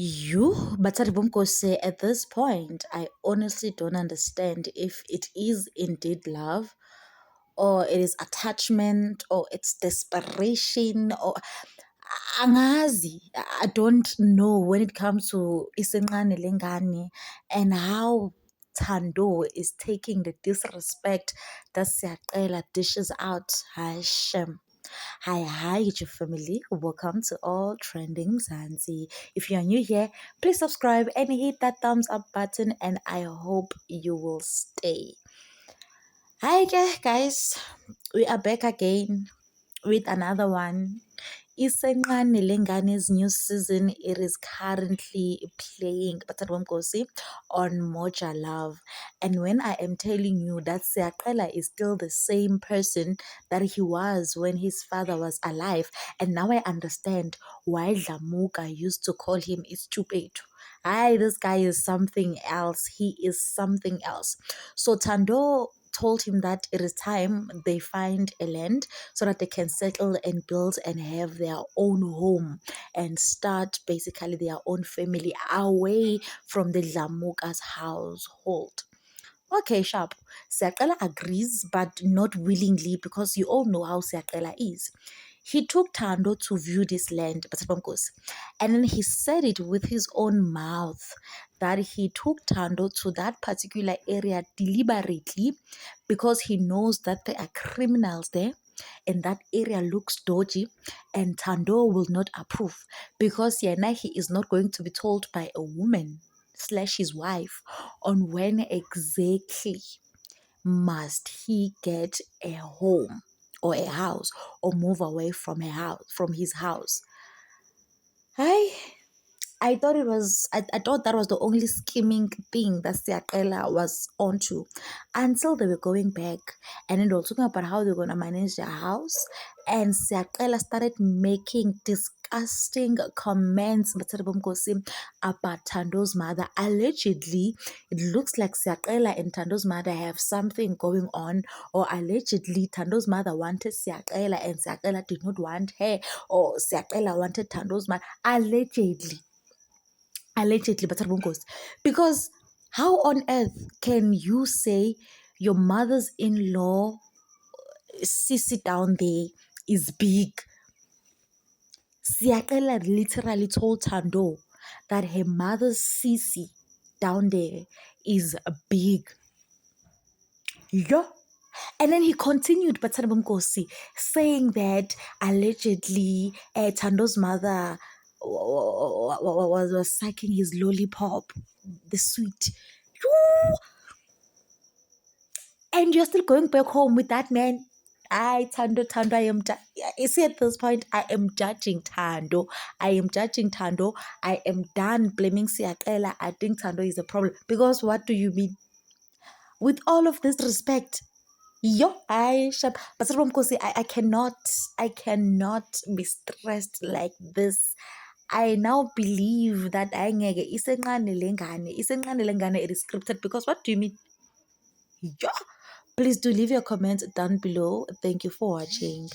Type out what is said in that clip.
Batari Bumkose, at this point, I honestly don't understand if it is indeed love or it is attachment or it's desperation or angazi. I don't know when it comes to Isencane Lengane and how Tando is taking the disrespect that Siyacela dishes out. Hashem. Hi, your family. Welcome to All Trending Zanzi. If you are new here, please subscribe and hit that thumbs up button, and I hope you will stay. Hi, guys. We are back again with another one. Isencane Lengane's new season, it is currently playing on Moja Love. And when I am telling you that Siyacela is still the same person that he was when his father was alive, and now I understand why Dlamuka used to call him Istupetu. This guy is something else. He is something else. So Tando told him that it is time they find a land so that they can settle and build and have their own home and start basically their own family away from the Dlamuka's household. Okay, sharp. Siyacela agrees, but not willingly, because you all know how Siyacela is. He took Tando to view this land, and then he said it with his own mouth that he took Tando to that particular area deliberately because he knows that there are criminals there and that area looks dodgy, and Tando will not approve because Yana, he is not going to be told by a woman slash his wife on when exactly must he get a home or a house or move away from his house. I thought it was I thought that was the only scheming thing that Siyacela was onto until they were going back and then they were talking about how they're gonna manage their house, and Siyacela started making disgusting comments about Tando's mother. Allegedly, it looks like Siyacela and Tando's mother have something going on, or allegedly Tando's mother wanted Siyacela and Siyacela did not want her, or Siyacela wanted Tando's mother. Allegedly, because how on earth can you say your mother's in-law sissy down there is big? Siyacela literally told Tando that her mother's sissy down there is big. Yeah. And then he continued, saying that allegedly Tando's mother was sucking his lollipop, the sweet. And you're still going back home with that man. Tando, I am. You see, at this point, I am judging Tando. I am done blaming Siyacela. I think Tando is a problem. Because what do you mean? With all of this respect, I cannot be stressed like this. I now believe that Isencane Lengane, it is scripted, because what do you mean? Yeah. Please do leave your comments down below. Thank you for watching.